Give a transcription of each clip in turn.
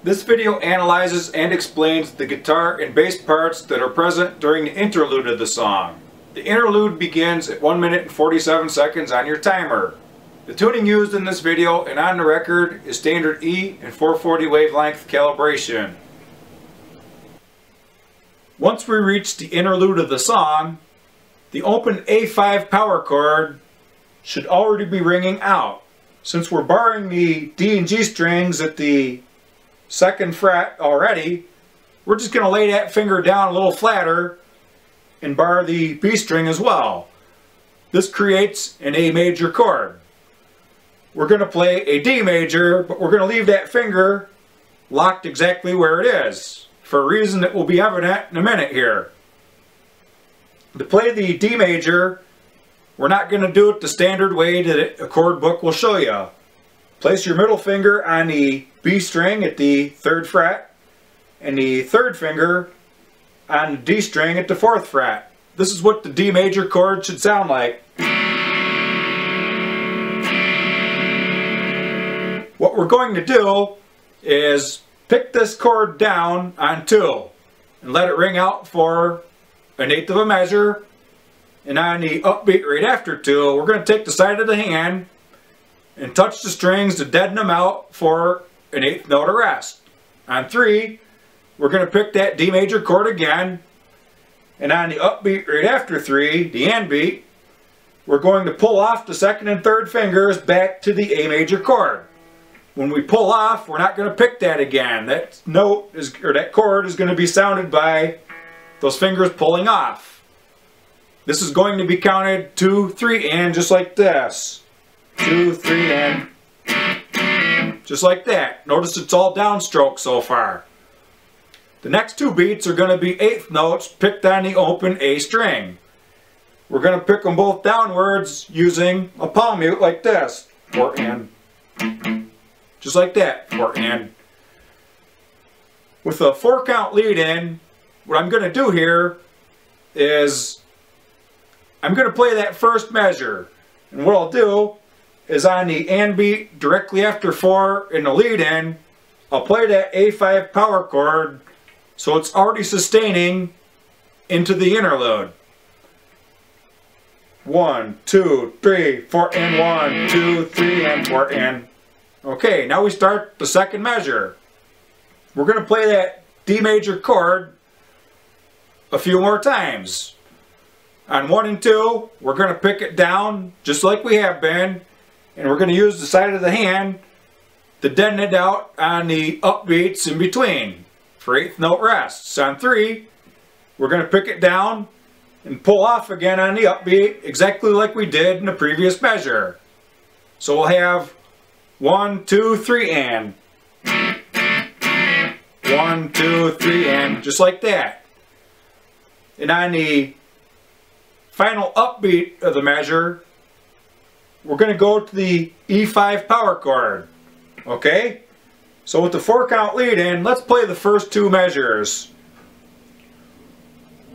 This video analyzes and explains the guitar and bass parts that are present during the interlude of the song. The interlude begins at 1 minute and 47 seconds on your timer. The tuning used in this video and on the record is standard E and 440 wavelength calibration. Once we reach the interlude of the song, the open A5 power chord should already be ringing out. Since we're barring the D and G strings at the 2nd fret already, we're just going to lay that finger down a little flatter and bar the B string as well. This creates an A major chord. We're going to play a D major, but we're going to leave that finger locked exactly where it is, for a reason that will be evident in a minute here. To play the D major, we're not going to do it the standard way that a chord book will show you. Place your middle finger on the B string at the 3rd fret and the 3rd finger on the D string at the 4th fret. This is what the D major chord should sound like. What we're going to do is pick this chord down on 2 and let it ring out for 1/8 of a measure, and on the upbeat right after 2 we're going to take the side of the hand and touch the strings to deaden them out for 1/8 note of rest. On 3 we're going to pick that D major chord again, and on the upbeat right after 3, the and beat, we're going to pull off the 2nd and 3rd fingers back to the A major chord. When we pull off, we're not going to pick that again. That note is, or that chord is going to be sounded by those fingers pulling off. This is going to be counted 2, 3, and just like this. 2, 3, and just like that. Notice it's all downstroke so far. The next 2 beats are going to be 1/8 notes picked on the open A string. We're going to pick them both downwards using a palm mute like this. 4 and. Just like that. 4 and. With a 4 count lead in, what I'm going to do here is I'm going to play that first measure. And what I'll do is on the and beat directly after 4 in the lead in, I'll play that A5 power chord so it's already sustaining into the interlude. 1, 2, 3, 4 and 1, 2, 3 and 4 and. Okay, now we start the 2nd measure. We're going to play that D major chord a few more times. On 1 and 2, we're going to pick it down just like we have been, and we're going to use the side of the hand to deaden it out on the upbeats in between for 1/8 note rests. On 3, we're going to pick it down and pull off again on the upbeat exactly like we did in the previous measure. So we'll have 1, 2, 3 and. 1, 2, 3 and, just like that. And on the final upbeat of the measure, we're going to go to the E5 power chord. Okay? So with the 4 count lead in, let's play the first 2 measures.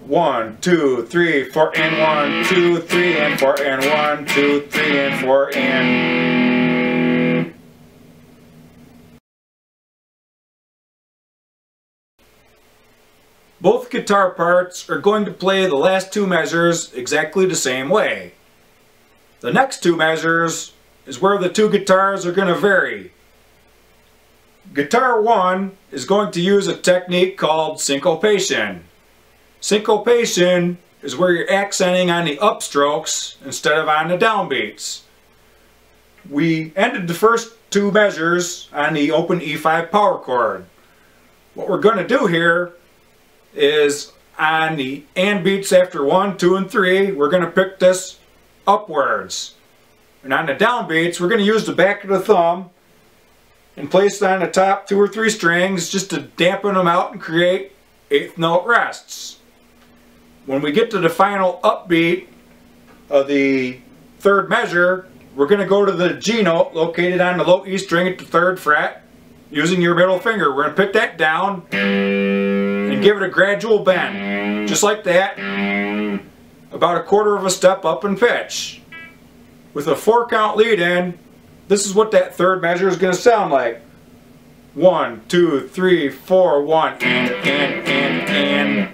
1, 2, 3, 4 and 1, 2, 3 and 4 and 1, 2, 3 and 4 and. Both guitar parts are going to play the last 2 measures exactly the same way. The next 2 measures is where the 2 guitars are going to vary. Guitar 1 is going to use a technique called syncopation. Syncopation is where you're accenting on the upstrokes instead of on the downbeats. We ended the first 2 measures on the open E5 power chord. What we're going to do here is on the and beats after 1, 2, and 3, we're going to pick this upwards. And on the downbeats, we're going to use the back of the thumb and place it on the top 2 or 3 strings just to dampen them out and create 1/8 note rests. When we get to the final upbeat of the 3rd measure, we're going to go to the G note located on the low E string at the 3rd fret using your middle finger. We're going to pick that down and give it a gradual bend, just like that, about 1/4 of a step up in pitch. With a 4 count lead in, this is what that 3rd measure is going to sound like. 1, 2, 3, 4, 1, and.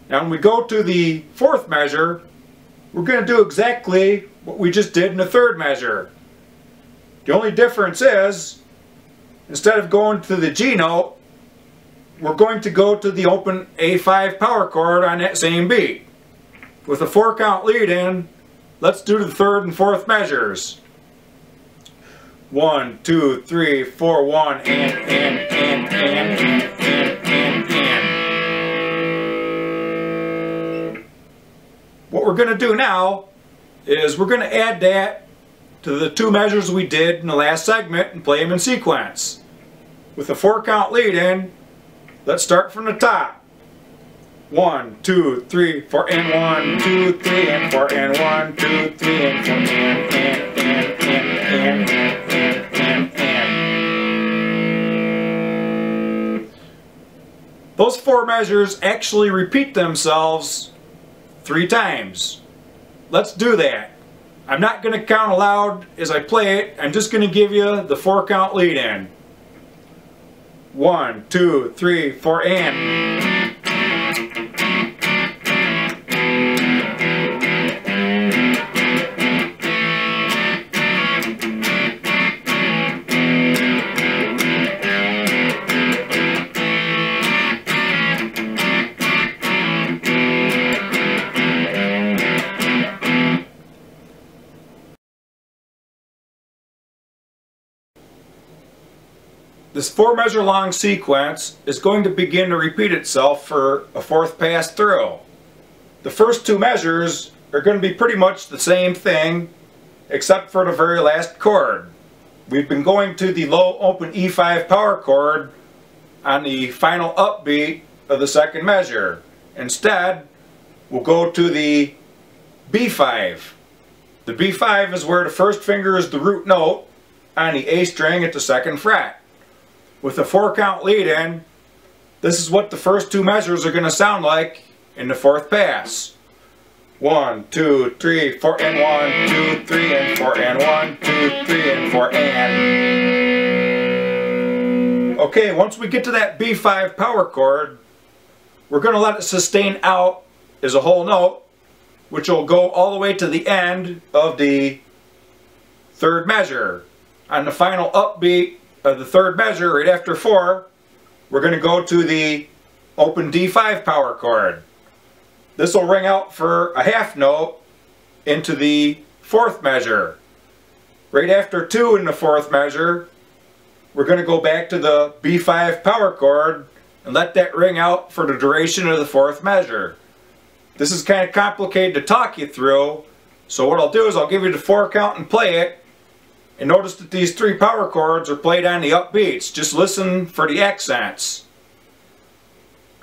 Now when we go to the fourth measure, we're going to do exactly what we just did in the third measure. The only difference is, instead of going to the G note, we're going to go to the open A5 power chord on that same beat. With a 4-count lead in, let's do the third and fourth measures. 1, 2, 3, 4, 1, and. What we're going to do now is we're going to add that to the two measures we did in the last segment and play them in sequence. With a 4-count lead in, let's start from the top. 1, 2, 3, 4, and 1, 2, 3, and 4, and 1, 2, 3, and 4, and. Those four measures actually repeat themselves 3 times. Let's do that. I'm not going to count aloud as I play it. I'm just going to give you the 4-count lead in. 1, 2, 3, 4, and. This 4-measure long sequence is going to begin to repeat itself for a fourth pass through. The first 2 measures are going to be pretty much the same thing except for the very last chord. We've been going to the low open E5 power chord on the final upbeat of the second measure. Instead, we'll go to the B5. The B5 is where the first finger is the root note on the A string at the 2nd fret. With a 4-count lead in, this is what the first 2 measures are going to sound like in the fourth pass. 1, 2, 3, 4, and 1, 2, 3, and 4, and 1, 2, 3, and 4, and. Okay, once we get to that B5 power chord, we're going to let it sustain out as a whole note, which will go all the way to the end of the third measure. On the final upbeat of the third measure, right after 4, we're going to go to the open D5 power chord. This will ring out for a half note into the fourth measure. Right after 2 in the fourth measure, we're going to go back to the B5 power chord and let that ring out for the duration of the fourth measure. This is kind of complicated to talk you through, so what I'll do is I'll give you the 4 count and play it. And notice that these 3 power chords are played on the upbeats. Just listen for the accents.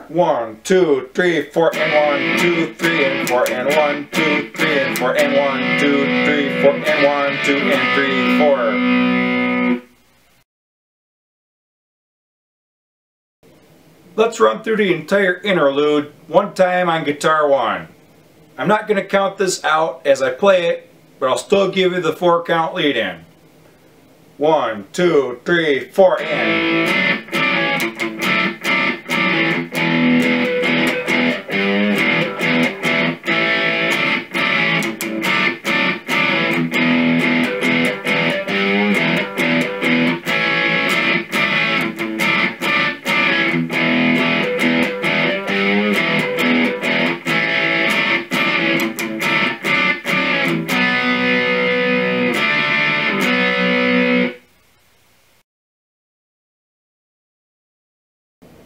1, 2, 3, 4, and 1, 2, 3, and 4, and 1, 2, 3, and 4, and 1, 2, 3, 4, and 1, 2, and 3, 4. Let's run through the entire interlude one time on guitar 1. I'm not going to count this out as I play it, but I'll still give you the 4-count lead in. 1, 2, 3, 4, and.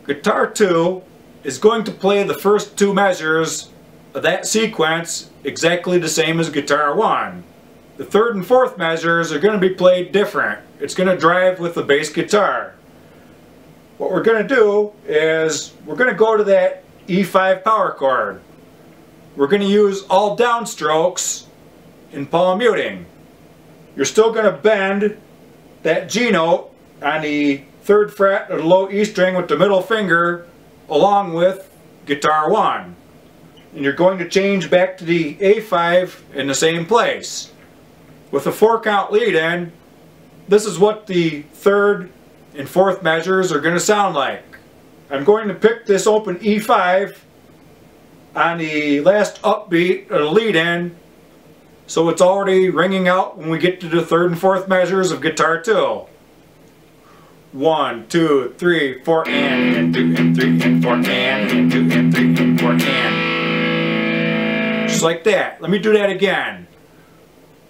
Guitar 2 is going to play the first 2 measures of that sequence exactly the same as guitar 1. The third and fourth measures are going to be played different. It's going to drive with the bass guitar. What we're going to do is we're going to go to that E5 power chord. We're going to use all downstrokes in palm muting. You're still going to bend that G note on the 3rd fret of the low E string with the middle finger along with guitar 1. And you're going to change back to the A5 in the same place. With a 4-count lead in, this is what the 3rd, and fourth measures are going to sound like. I'm going to pick this open E5 on the last upbeat of the lead-in, so it's already ringing out when we get to the third and fourth measures of guitar 2. 1, 2, 3, 4, and 2, and 3, and 4, and 2, and 3, and 4, and. Just like that. Let me do that again.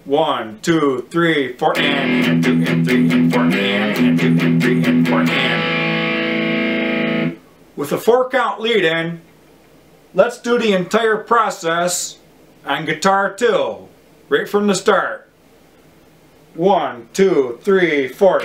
1, 2, 3, 4, and 2, and 3, and 4, and 2, and 3, and 4, and. With a 4-count lead-in, let's do the entire process on guitar 2, right from the start. 1, 2, 3, 4.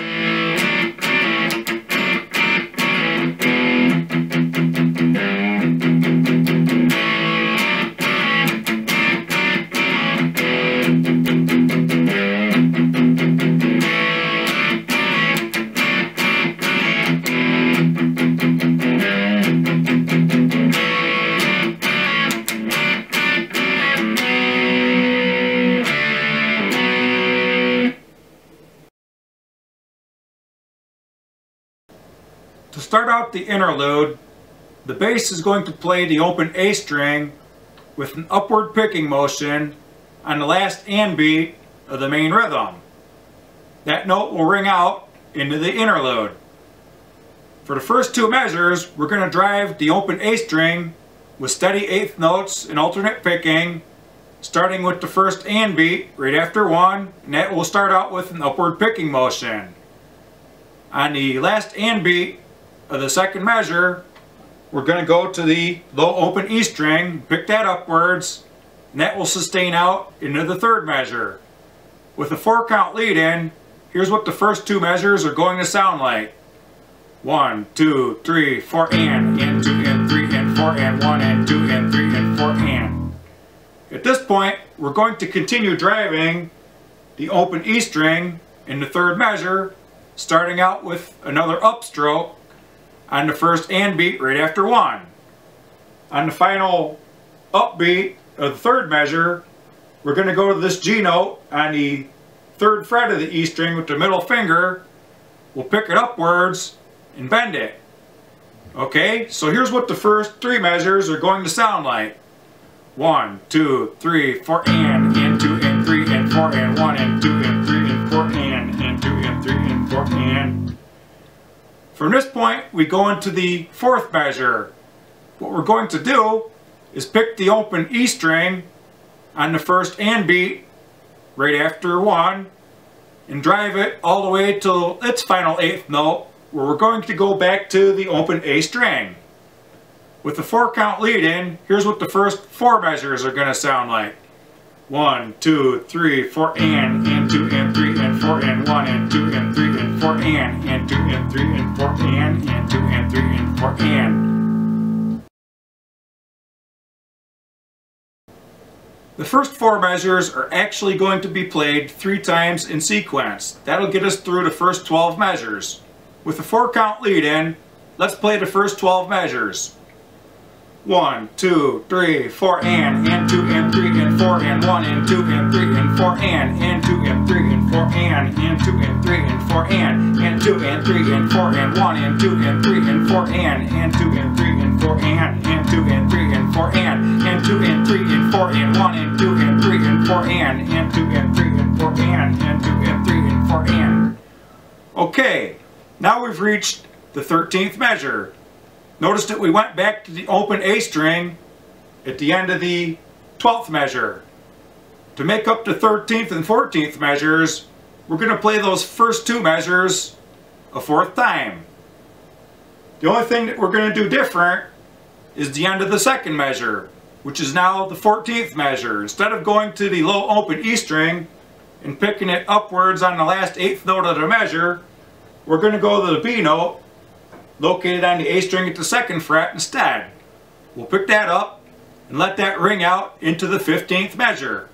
To start out the interlude, the bass is going to play the open A string with an upward picking motion on the last and beat of the main rhythm. That note will ring out into the interlude. For the first 2 measures, we're going to drive the open A string with steady 8th notes and alternate picking, starting with the first and beat right after 1, and that will start out with an upward picking motion. On the last and beat of the second measure, we're going to go to the low open E string, pick that upwards, and that will sustain out into the third measure. With a 4-count lead-in, here's what the first 2 measures are going to sound like. 1, 2, 3, 4, and 2, and 3, and 4, and 1, and 2, and 3, and 4, and. At this point, we're going to continue driving the open E string in the third measure, starting out with another upstroke on the first and beat right after 1. On the final upbeat of the third measure, we're going to go to this G note on the 3rd fret of the E string with the middle finger. We'll pick it upwards and bend it. Okay, so here's what the first 3 measures are going to sound like. 1, 2, 3, 4, and 2, and 3, and 4, and 1, and 2, and 3, and 4, and 2, and 3, and 4, and. From this point, we go into the 4th measure. What we're going to do is pick the open E string on the first and beat right after 1 and drive it all the way till its final 8th note, where we're going to go back to the open A string. With the 4-count lead-in, here's what the first 4 measures are going to sound like. 1, 2, 3, 4, and 2, and 3, and 4, and 1, and 2, and 3, and 4, and 2, and 3, and 4, and 2, and 3, and 4, and. The first 4 measures are actually going to be played 3 times in sequence. That'll get us through the first 12 measures. With the 4-count lead-in, let's play the first 12 measures. 1, 2, 3, 4, and 2, and 3, and 4, and 1, and 2, and 3, and 4, and 2, and 3, and 4, and 2, and 3, and 4, and 2, and 3, and 4, and 1, and 2, and 3, and 4, and 2, and 3, and 4, and 2, and 3, and 4, and 2, and 3, and 4, and 1, and 2, and 3, and 4, and 2, and 3, and 4, and 2, and 3, and 4, and. Okay, now we've reached the 13th measure. Notice that we went back to the open A string at the end of the 12th measure. To make up the 13th and 14th measures, we're going to play those first 2 measures a 4th time. The only thing that we're going to do different is the end of the 2nd measure, which is now the 14th measure. Instead of going to the low open E string and picking it upwards on the last 8th note of the measure, we're going to go to the B note, located on the A string at the 2nd fret instead. We'll pick that up and let that ring out into the 15th measure.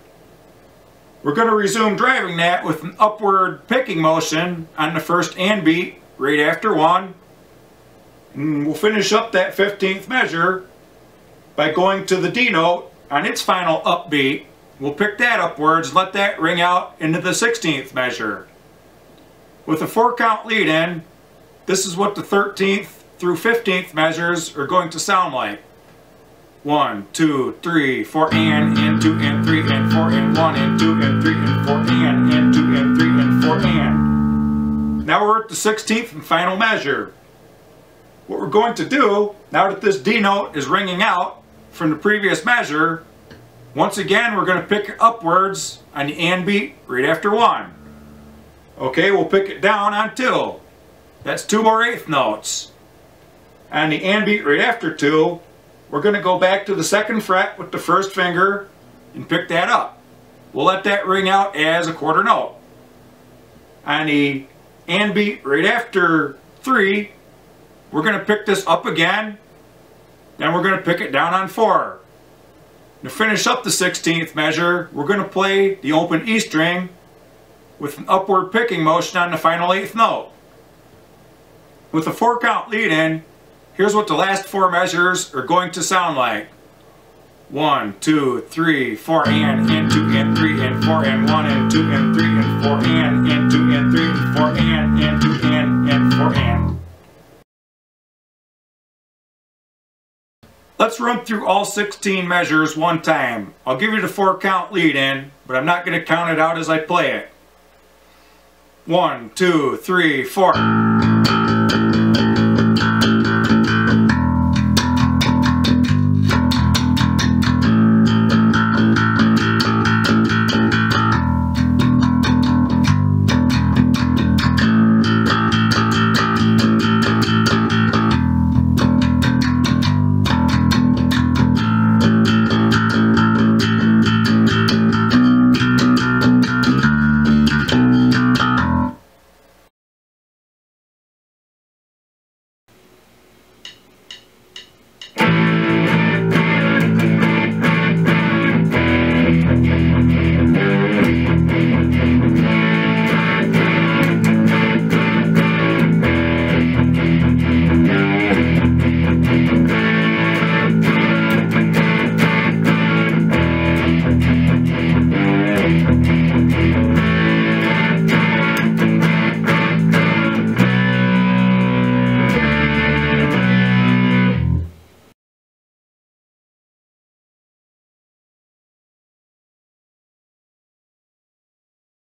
We're going to resume driving that with an upward picking motion on the first and beat right after 1. And we'll finish up that 15th measure by going to the D note on its final upbeat. We'll pick that upwards and let that ring out into the 16th measure. With a 4-count lead-in, this is what the 13th through 15th measures are going to sound like. 1, 2, 3, 4, and 2, and 3, and 4, and 1, and 2, and 3, and 4, and 2, and 3, and 4, and. Now we're at the 16th and final measure. What we're going to do, now that this D note is ringing out from the previous measure, once again we're going to pick it upwards on the and beat right after 1. Okay, we'll pick it down on 2. That's 2 more eighth notes. On the and beat right after 2, we're going to go back to the 2nd fret with the 1st finger and pick that up. We'll let that ring out as a quarter note. On the and beat right after 3, we're going to pick this up again, then we're going to pick it down on 4. To finish up the 16th measure, we're going to play the open E string with an upward picking motion on the final 8th note. With a 4-count lead-in, here's what the last 4 measures are going to sound like. 1, 2, 3, 4, and 2, and 3, and 4, and 1, and 2, and 3, and 4, and 2, and 3, and 4, and 2, and 4, and. Let's run through all 16 measures one time. I'll give you the 4-count lead-in, but I'm not going to count it out as I play it. 1, 2, 3, 4.